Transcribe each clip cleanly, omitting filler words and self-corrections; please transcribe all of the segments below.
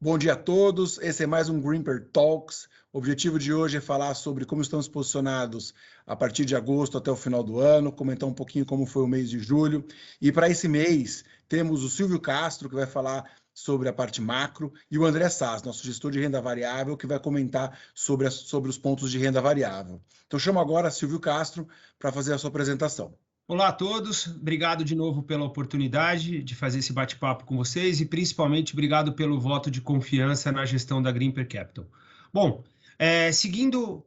Bom dia a todos, esse é mais um Grimper Talks. O objetivo de hoje é falar sobre como estamos posicionados a partir de agosto até o final do ano, comentar um pouquinho como foi o mês de julho. E para esse mês, temos o Silvio Castro, que vai falar sobre a parte macro, e o André Sass, nosso gestor de renda variável, que vai comentar sobre os pontos de renda variável. Então, chamo agora Silvio Castro para fazer a sua apresentação. Olá a todos, obrigado de novo pela oportunidade de fazer esse bate-papo com vocês e principalmente obrigado pelo voto de confiança na gestão da Grimper Capital. Bom, seguindo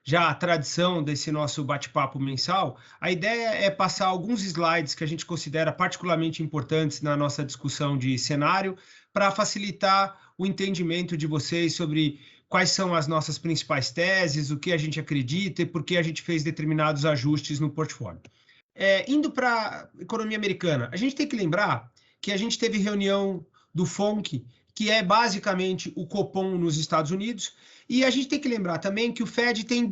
já a tradição desse nosso bate-papo mensal, a ideia é passar alguns slides que a gente considera particularmente importantes na nossa discussão de cenário para facilitar o entendimento de vocês sobre quais são as nossas principais teses, o que a gente acredita e por que a gente fez determinados ajustes no portfólio. Indo para a economia americana, a gente tem que lembrar que a gente teve reunião do FONC, que é basicamente o Copom nos Estados Unidos, e a gente tem que lembrar também que o Fed tem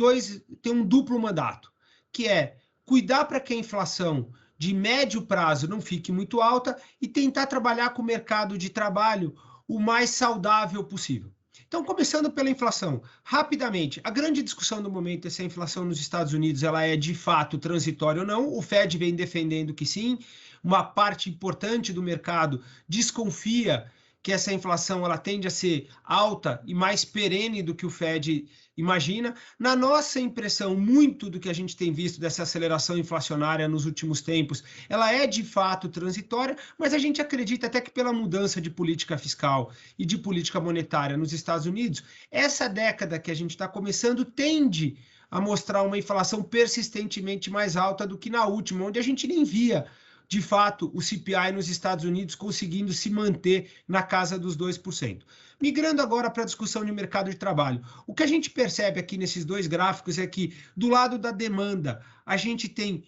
um duplo mandato, que é cuidar para que a inflação de médio prazo não fique muito alta e tentar trabalhar com o mercado de trabalho o mais saudável possível. Então, começando pela inflação, rapidamente, a grande discussão do momento é se a inflação nos Estados Unidos ela é de fato transitória ou não. O Fed vem defendendo que sim, uma parte importante do mercado desconfia que essa inflação ela tende a ser alta e mais perene do que o Fed imagina. Na nossa impressão, muito do que a gente tem visto dessa aceleração inflacionária nos últimos tempos, ela é de fato transitória, mas a gente acredita até que pela mudança de política fiscal e de política monetária nos Estados Unidos, essa década que a gente está começando tende a mostrar uma inflação persistentemente mais alta do que na última, onde a gente nem via de fato, o CPI nos Estados Unidos conseguindo se manter na casa dos 2%. Migrando agora para a discussão de mercado de trabalho. O que a gente percebe aqui nesses dois gráficos é que, do lado da demanda, a gente tem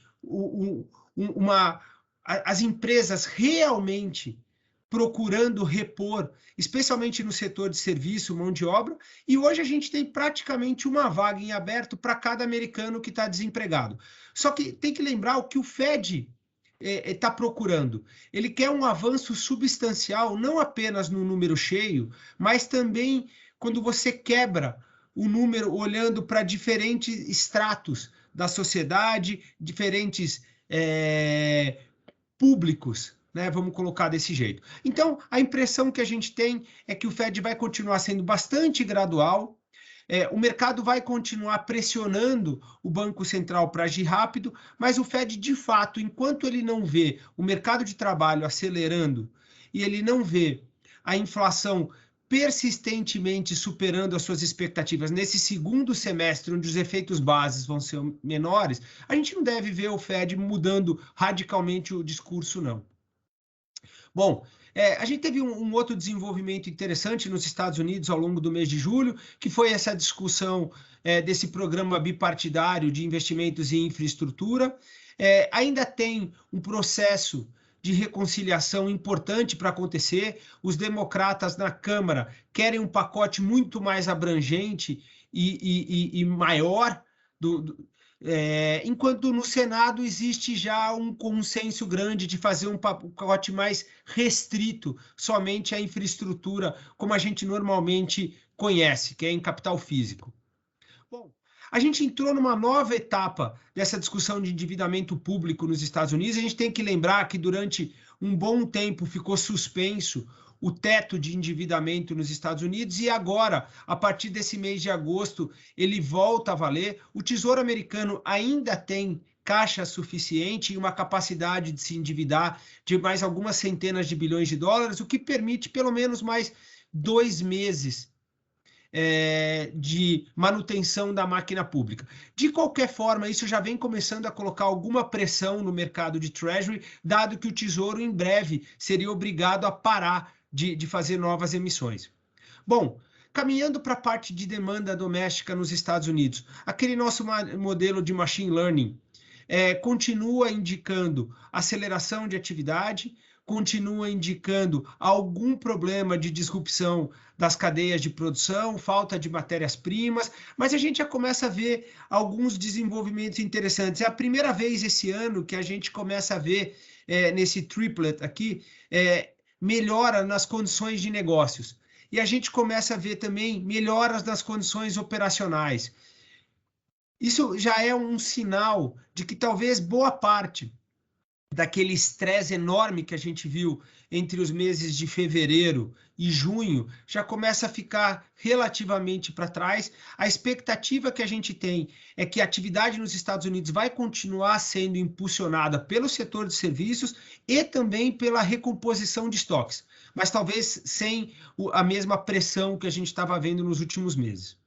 as empresas realmente procurando repor, especialmente no setor de serviço, mão de obra, e hoje a gente tem praticamente uma vaga em aberto para cada americano que está desempregado. Só que tem que lembrar o que o Fed está procurando. Ele quer um avanço substancial, não apenas no número cheio, mas também quando você quebra o número olhando para diferentes estratos da sociedade, diferentes públicos, né? Vamos colocar desse jeito. Então, a impressão que a gente tem é que o Fed vai continuar sendo bastante gradual. O mercado vai continuar pressionando o Banco Central para agir rápido, mas o Fed, de fato, enquanto ele não vê o mercado de trabalho acelerando e ele não vê a inflação persistentemente superando as suas expectativas nesse segundo semestre, onde os efeitos bases vão ser menores, a gente não deve ver o Fed mudando radicalmente o discurso, não. Bom, a gente teve um outro desenvolvimento interessante nos Estados Unidos ao longo do mês de julho, que foi essa discussão desse programa bipartidário de investimentos em infraestrutura. Ainda tem um processo de reconciliação importante para acontecer. Os democratas na Câmara querem um pacote muito mais abrangente e maior enquanto no Senado existe já um consenso grande de fazer um pacote mais restrito somente à infraestrutura, como a gente normalmente conhece, que é em capital físico. Bom, a gente entrou numa nova etapa dessa discussão de endividamento público nos Estados Unidos. A gente tem que lembrar que durante um bom tempo ficou suspenso o teto de endividamento nos Estados Unidos e agora, a partir desse mês de agosto, ele volta a valer. O Tesouro Americano ainda tem caixa suficiente e uma capacidade de se endividar de mais algumas centenas de bilhões de dólares, o que permite pelo menos mais 2 meses de manutenção da máquina pública. De qualquer forma, isso já vem começando a colocar alguma pressão no mercado de Treasury, dado que o Tesouro em breve seria obrigado a parar de fazer novas emissões. Bom, caminhando para a parte de demanda doméstica nos Estados Unidos, aquele nosso modelo de machine learning continua indicando aceleração de atividade, continua indicando algum problema de disrupção das cadeias de produção, falta de matérias-primas, mas a gente já começa a ver alguns desenvolvimentos interessantes. É a primeira vez esse ano que a gente começa a ver nesse triplet aqui, melhora nas condições de negócios. E a gente começa a ver também melhoras nas condições operacionais. Isso já é um sinal de que talvez boa parte daquele estresse enorme que a gente viu entre os meses de fevereiro e junho já começa a ficar relativamente para trás. A expectativa que a gente tem é que a atividade nos Estados Unidos vai continuar sendo impulsionada pelo setor de serviços e também pela recomposição de estoques, mas talvez sem a mesma pressão que a gente estava vendo nos últimos meses.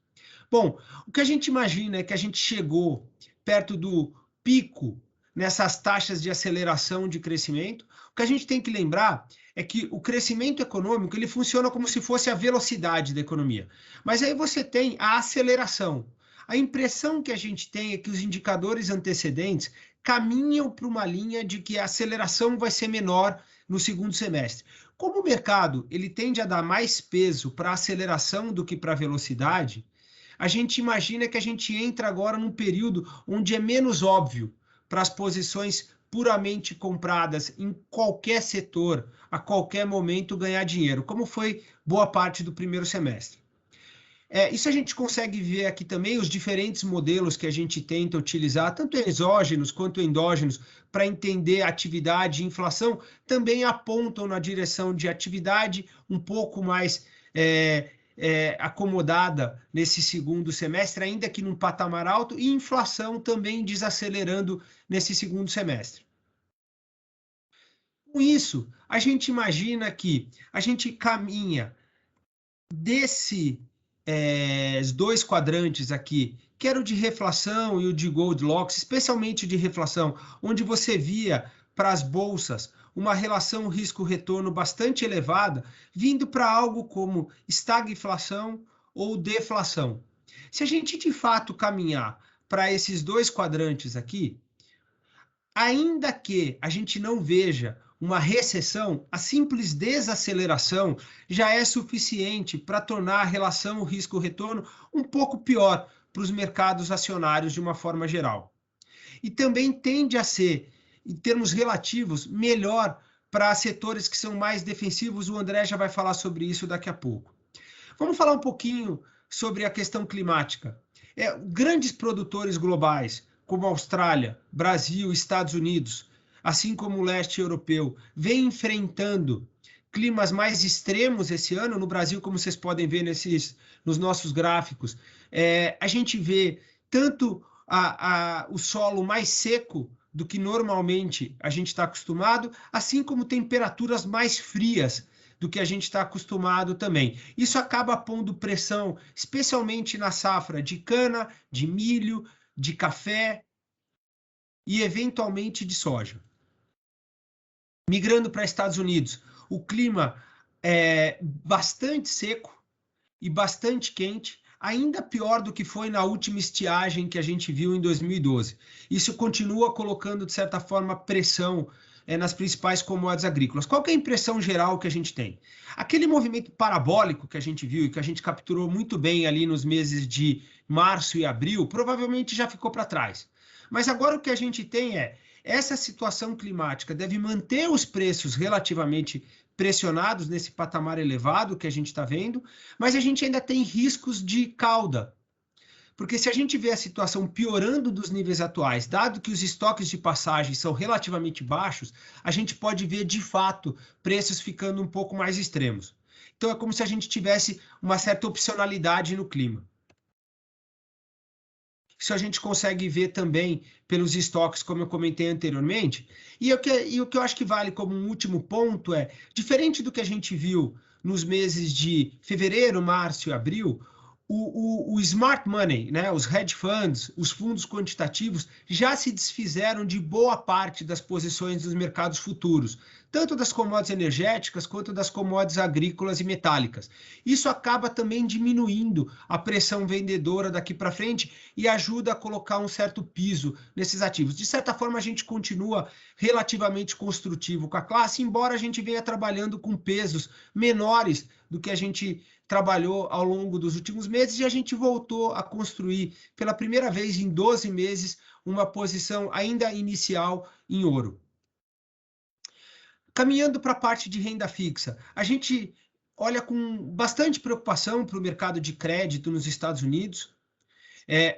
Bom, o que a gente imagina é que a gente chegou perto do pico nessas taxas de aceleração de crescimento. O que a gente tem que lembrar é que o crescimento econômico ele funciona como se fosse a velocidade da economia. Mas aí você tem a aceleração. A impressão que a gente tem é que os indicadores antecedentes caminham para uma linha de que a aceleração vai ser menor no segundo semestre. Como o mercado ele tende a dar mais peso para a aceleração do que para a velocidade, a gente imagina que a gente entra agora num período onde é menos óbvio para as posições puramente compradas em qualquer setor, a qualquer momento, ganhar dinheiro, como foi boa parte do primeiro semestre. Isso a gente consegue ver aqui também os diferentes modelos que a gente tenta utilizar, tanto exógenos quanto endógenos, para entender a atividade e inflação, também apontam na direção de atividade um pouco mais acomodada nesse segundo semestre, ainda que num patamar alto, e inflação também desacelerando nesse segundo semestre. Com isso, a gente imagina que a gente caminha desses dois quadrantes aqui, que era o de reflação e o de Goldilocks, especialmente de reflação, onde você via para as bolsas uma relação risco-retorno bastante elevada, vindo para algo como estagflação ou deflação. Se a gente de fato caminhar para esses dois quadrantes aqui, ainda que a gente não veja uma recessão, a simples desaceleração já é suficiente para tornar a relação risco-retorno um pouco pior para os mercados acionários de uma forma geral. E também tende a ser, em termos relativos, melhor para setores que são mais defensivos. O André já vai falar sobre isso daqui a pouco. Vamos falar um pouquinho sobre a questão climática. Grandes produtores globais, como Austrália, Brasil, Estados Unidos, assim como o leste europeu, vêm enfrentando climas mais extremos esse ano. No Brasil, como vocês podem ver nos nossos gráficos, a gente vê tanto o solo mais seco do que normalmente a gente está acostumado, assim como temperaturas mais frias do que a gente está acostumado também. Isso acaba pondo pressão, especialmente na safra de cana, de milho, de café e, eventualmente, de soja. Migrando para Estados Unidos, o clima é bastante seco e bastante quente, ainda pior do que foi na última estiagem que a gente viu em 2012. Isso continua colocando, de certa forma, pressão nas principais commodities agrícolas. Qual que é a impressão geral que a gente tem? Aquele movimento parabólico que a gente viu e que a gente capturou muito bem ali nos meses de março e abril, provavelmente já ficou para trás. Mas agora o que a gente tem essa situação climática deve manter os preços relativamente pressionados nesse patamar elevado que a gente está vendo, mas a gente ainda tem riscos de cauda. Porque se a gente vê a situação piorando dos níveis atuais, dado que os estoques de passagem são relativamente baixos, a gente pode ver, de fato, preços ficando um pouco mais extremos. Então é como se a gente tivesse uma certa opcionalidade no clima. Isso a gente consegue ver também pelos estoques, como eu comentei anteriormente. E o que eu acho que vale como um último ponto diferente do que a gente viu nos meses de fevereiro, março e abril, o smart money, né, os hedge funds, os fundos quantitativos, já se desfizeram de boa parte das posições dos mercados futuros, tanto das commodities energéticas quanto das commodities agrícolas e metálicas. Isso acaba também diminuindo a pressão vendedora daqui para frente e ajuda a colocar um certo piso nesses ativos. De certa forma, a gente continua relativamente construtivo com a classe, embora a gente venha trabalhando com pesos menores do que a gente trabalhou ao longo dos últimos meses, e a gente voltou a construir pela primeira vez em 12 meses uma posição ainda inicial em ouro. Caminhando para a parte de renda fixa, a gente olha com bastante preocupação para o mercado de crédito nos Estados Unidos.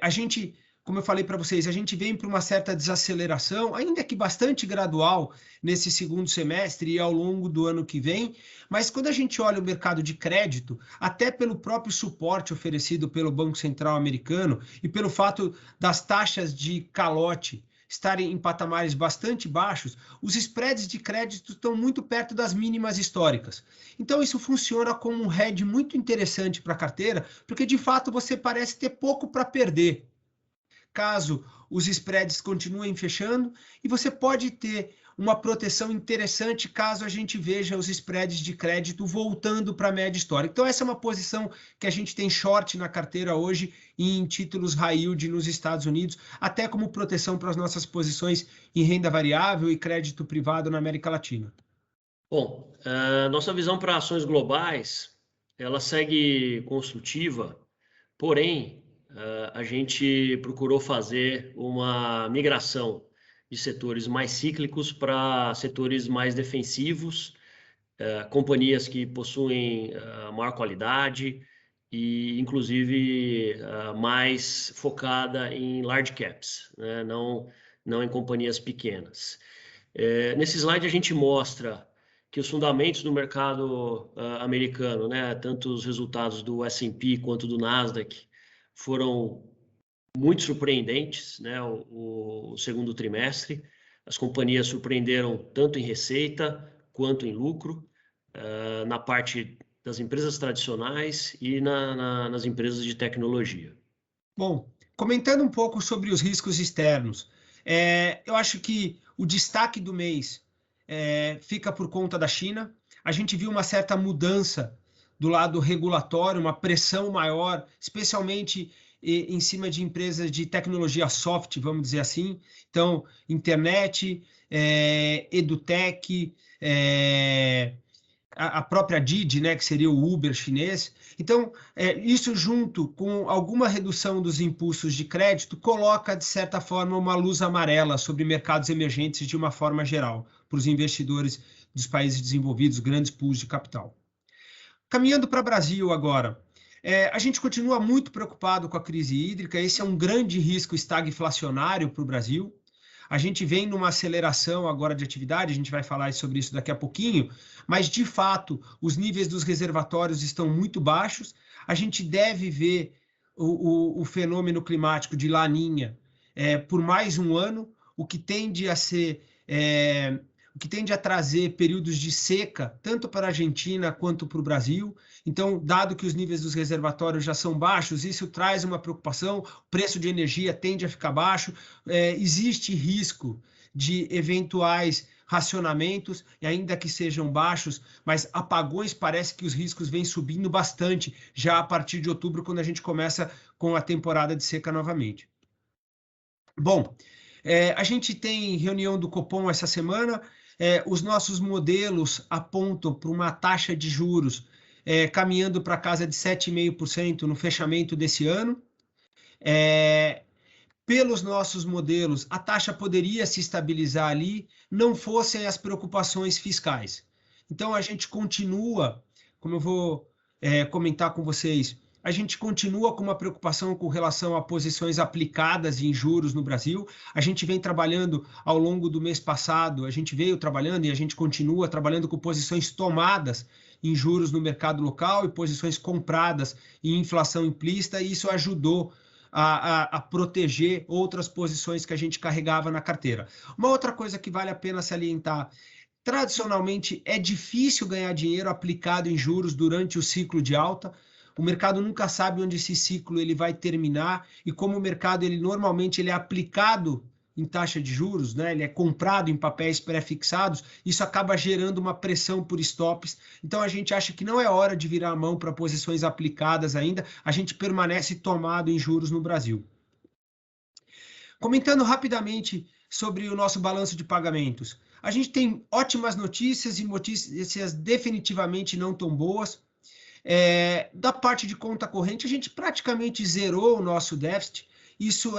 A gente, como eu falei para vocês, a gente vem para uma certa desaceleração, ainda que bastante gradual, nesse segundo semestre e ao longo do ano que vem, mas quando a gente olha o mercado de crédito, até pelo próprio suporte oferecido pelo Banco Central americano e pelo fato das taxas de calote estarem em patamares bastante baixos, os spreads de crédito estão muito perto das mínimas históricas. Então, isso funciona como um hedge muito interessante para a carteira, porque, de fato, você parece ter pouco para perder, caso os spreads continuem fechando, e você pode ter uma proteção interessante caso a gente veja os spreads de crédito voltando para a média histórica. Então, essa é uma posição que a gente tem short na carteira hoje em títulos high yield nos Estados Unidos, até como proteção para as nossas posições em renda variável e crédito privado na América Latina. Bom, nossa visão para ações globais, ela segue construtiva, porém, a gente procurou fazer uma migração de setores mais cíclicos para setores mais defensivos, companhias que possuem maior qualidade e, inclusive, mais focada em large caps, né? Não em companhias pequenas. Nesse slide a gente mostra que os fundamentos do mercado americano, né, tanto os resultados do S&P quanto do Nasdaq, foram muito surpreendentes, né, o segundo trimestre. As companhias surpreenderam tanto em receita quanto em lucro, na parte das empresas tradicionais e nas empresas de tecnologia. Bom, comentando um pouco sobre os riscos externos, eu acho que o destaque do mês fica por conta da China. A gente viu uma certa mudança do lado regulatório, uma pressão maior, especialmente em cima de empresas de tecnologia soft, vamos dizer assim. Então, internet, edutech, a própria Didi, né, que seria o Uber chinês. Então, isso junto com alguma redução dos impulsos de crédito, coloca, de certa forma, uma luz amarela sobre mercados emergentes de uma forma geral, para os investidores dos países desenvolvidos, grandes pools de capital. Caminhando para o Brasil agora, a gente continua muito preocupado com a crise hídrica. Esse é um grande risco estagflacionário para o Brasil. A gente vem numa aceleração agora de atividade, a gente vai falar sobre isso daqui a pouquinho, mas, de fato, os níveis dos reservatórios estão muito baixos. A gente deve ver o fenômeno climático de Laninha por mais um ano, o que tende a trazer períodos de seca, tanto para a Argentina quanto para o Brasil. Então, dado que os níveis dos reservatórios já são baixos, isso traz uma preocupação, o preço de energia tende a ficar baixo, existe risco de eventuais racionamentos, e ainda que sejam baixos, mas apagões, parece que os riscos vêm subindo bastante já a partir de outubro, quando a gente começa com a temporada de seca novamente. Bom, a gente tem reunião do Copom essa semana. Os nossos modelos apontam para uma taxa de juros caminhando para casa de 7,5% no fechamento desse ano. Pelos nossos modelos, a taxa poderia se estabilizar ali, não fossem as preocupações fiscais. Então, a gente continua, como eu vou comentar com vocês, a gente continua com uma preocupação com relação a posições aplicadas em juros no Brasil. A gente vem trabalhando ao longo do mês passado, a gente veio trabalhando e a gente continua trabalhando com posições tomadas em juros no mercado local e posições compradas em inflação implícita, e isso ajudou a proteger outras posições que a gente carregava na carteira. Uma outra coisa que vale a pena salientar: tradicionalmente é difícil ganhar dinheiro aplicado em juros durante o ciclo de alta. O mercado nunca sabe onde esse ciclo ele vai terminar, e como o mercado normalmente é aplicado em taxa de juros, né? Ele é comprado em papéis pré-fixados, isso acaba gerando uma pressão por stops. Então a gente acha que não é hora de virar a mão para posições aplicadas ainda, a gente permanece tomado em juros no Brasil. Comentando rapidamente sobre o nosso balanço de pagamentos, a gente tem ótimas notícias e notícias definitivamente não tão boas. Da parte de conta corrente, a gente praticamente zerou o nosso déficit, isso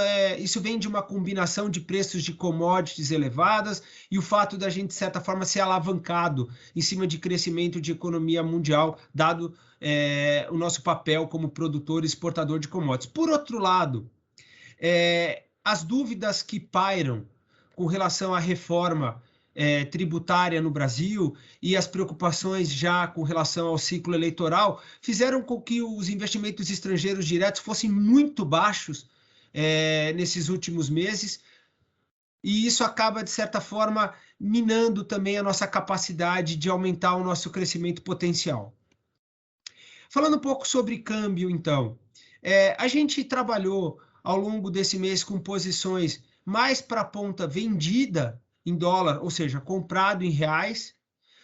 vem de uma combinação de preços de commodities elevadas e o fato da gente, de certa forma, ser alavancado em cima de crescimento de economia mundial, dado o nosso papel como produtor e exportador de commodities. Por outro lado, as dúvidas que pairam com relação à reforma tributária no Brasil e as preocupações já com relação ao ciclo eleitoral fizeram com que os investimentos estrangeiros diretos fossem muito baixos nesses últimos meses, e isso acaba, de certa forma, minando também a nossa capacidade de aumentar o nosso crescimento potencial. Falando um pouco sobre câmbio, então, a gente trabalhou ao longo desse mês com posições mais para a ponta vendida em dólar, ou seja, comprado em reais,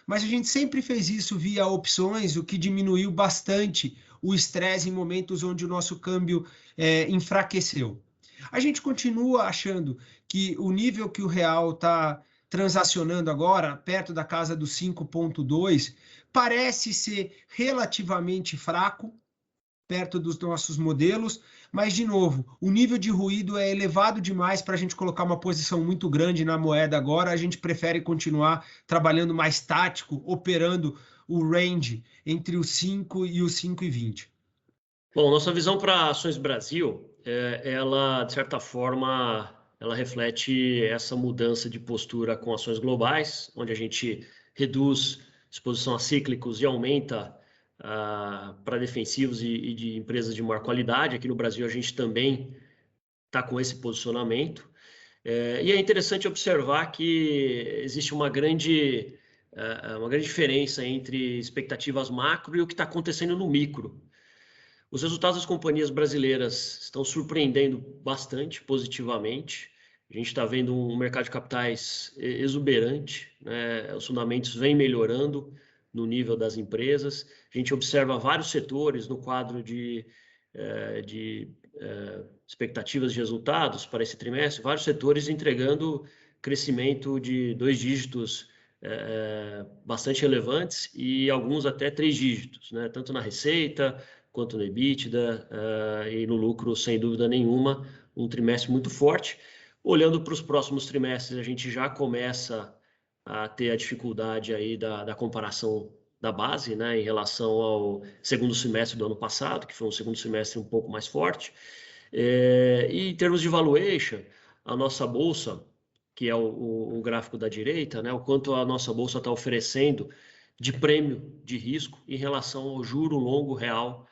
mas a gente sempre fez isso via opções, o que diminuiu bastante o estresse em momentos onde o nosso câmbio enfraqueceu. A gente continua achando que o nível que o real está transacionando agora, perto da casa do 5,2, parece ser relativamente fraco, perto dos nossos modelos, mas, de novo, o nível de ruído é elevado demais para a gente colocar uma posição muito grande na moeda agora. A gente prefere continuar trabalhando mais tático, operando o range entre os 5 e os 5,20. Bom, nossa visão para Ações Brasil, ela, de certa forma, ela reflete essa mudança de postura com ações globais, onde a gente reduz exposição a cíclicos e aumenta para defensivos e de empresas de maior qualidade. Aqui no Brasil a gente também está com esse posicionamento. E é interessante observar que existe uma grande diferença entre expectativas macro e o que está acontecendo no micro. Os resultados das companhias brasileiras estão surpreendendo bastante positivamente. A gente está vendo um mercado de capitais exuberante, né? Os fundamentos vêm melhorando no nível das empresas. A gente observa vários setores no quadro de expectativas de resultados para esse trimestre, vários setores entregando crescimento de 2 dígitos bastante relevantes e alguns até 3 dígitos, né? Tanto na receita quanto no EBITDA e no lucro, sem dúvida nenhuma, um trimestre muito forte. Olhando para os próximos trimestres, a gente já começa a ter a dificuldade aí da comparação da base, né, em relação ao segundo semestre do ano passado, que foi um segundo semestre um pouco mais forte. E em termos de valuation, a nossa bolsa, que é o gráfico da direita, né, o quanto a nossa bolsa está oferecendo de prêmio de risco em relação ao juro longo real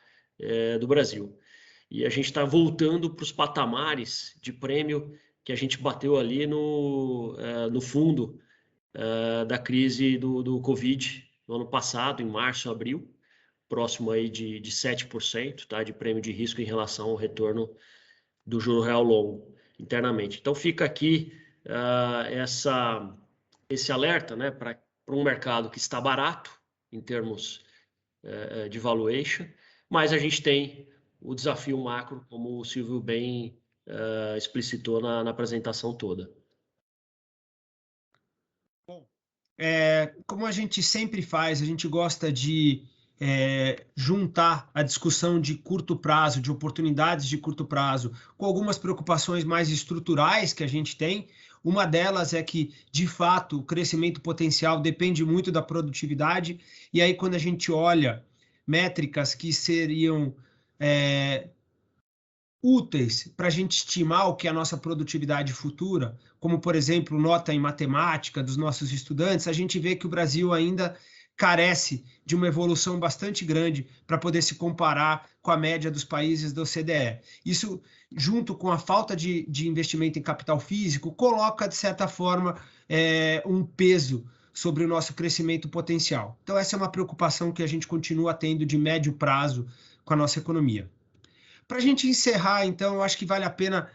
do Brasil. E a gente está voltando para os patamares de prêmio que a gente bateu ali no fundo da crise do Covid, no ano passado, em março, abril, próximo aí de 7%, tá, de prêmio de risco em relação ao retorno do juro real longo, internamente. Então fica aqui esse alerta, né, para um mercado que está barato em termos de valuation, mas a gente tem o desafio macro, como o Silvio bem explicitou na apresentação toda. Bom, como a gente sempre faz, a gente gosta de juntar a discussão de curto prazo, de oportunidades de curto prazo, com algumas preocupações mais estruturais que a gente tem. Uma delas é que, de fato, o crescimento potencial depende muito da produtividade, e aí quando a gente olha métricas que seriam úteis para a gente estimar o que é a nossa produtividade futura, como, por exemplo, nota em matemática dos nossos estudantes, a gente vê que o Brasil ainda carece de uma evolução bastante grande para poder se comparar com a média dos países da OCDE. Isso, junto com a falta de investimento em capital físico, coloca, de certa forma, um peso sobre o nosso crescimento potencial. Então, essa é uma preocupação que a gente continua tendo de médio prazo com a nossa economia. Para a gente encerrar, então, eu acho que vale a pena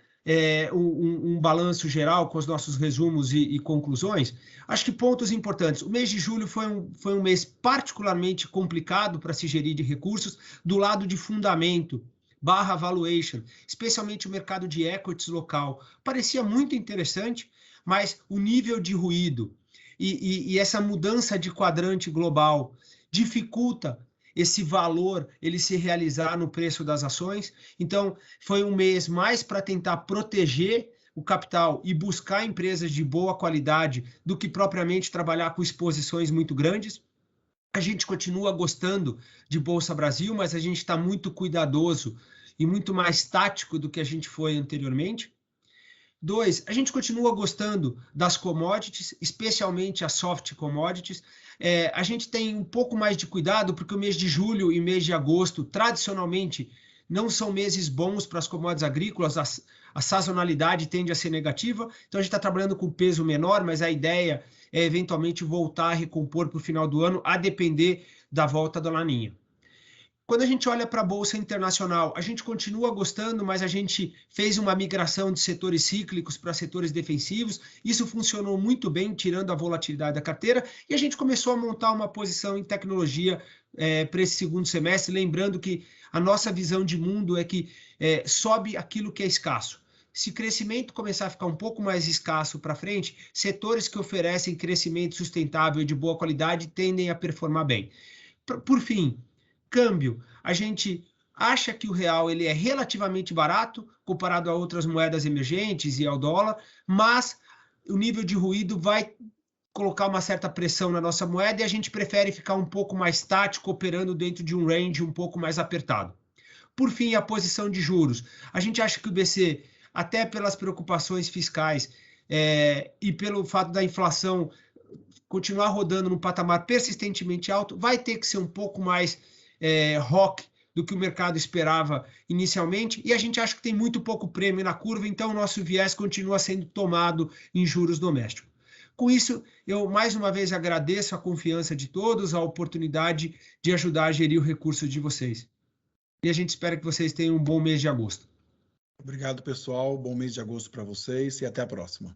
um balanço geral com os nossos resumos e conclusões. Acho que pontos importantes. O mês de julho foi um mês particularmente complicado para se gerir de recursos do lado de fundamento / valuation, especialmente o mercado de equities local. Parecia muito interessante, mas o nível de ruído e essa mudança de quadrante global dificulta esse valor ele se realizar no preço das ações. Então, foi um mês mais para tentar proteger o capital e buscar empresas de boa qualidade do que propriamente trabalhar com exposições muito grandes. A gente continua gostando de Bolsa Brasil, mas a gente está muito cuidadoso e muito mais tático do que a gente foi anteriormente. 2, a gente continua gostando das commodities, especialmente as soft commodities. A gente tem um pouco mais de cuidado, porque o mês de julho e mês de agosto, tradicionalmente, não são meses bons para as commodities agrícolas, a sazonalidade tende a ser negativa, então a gente está trabalhando com peso menor, mas a ideia é eventualmente voltar a recompor para o final do ano, a depender da volta da Laninha. Quando a gente olha para a Bolsa Internacional, a gente continua gostando, mas a gente fez uma migração de setores cíclicos para setores defensivos. Isso funcionou muito bem, tirando a volatilidade da carteira, e a gente começou a montar uma posição em tecnologia para esse segundo semestre, lembrando que a nossa visão de mundo é que sobe aquilo que é escasso. Se crescimento começar a ficar um pouco mais escasso para frente, setores que oferecem crescimento sustentável e de boa qualidade tendem a performar bem. Por fim, câmbio, a gente acha que o real ele é relativamente barato comparado a outras moedas emergentes e ao dólar, mas o nível de ruído vai colocar uma certa pressão na nossa moeda e a gente prefere ficar um pouco mais tático, operando dentro de um range um pouco mais apertado. Por fim, a posição de juros. A gente acha que o BC, até pelas preocupações fiscais e pelo fato da inflação continuar rodando num patamar persistentemente alto, vai ter que ser um pouco mais rock do que o mercado esperava inicialmente, e a gente acha que tem muito pouco prêmio na curva, então o nosso viés continua sendo tomado em juros domésticos. Com isso, eu mais uma vez agradeço a confiança de todos, a oportunidade de ajudar a gerir o recurso de vocês. E a gente espera que vocês tenham um bom mês de agosto. Obrigado, pessoal. Bom mês de agosto para vocês e até a próxima.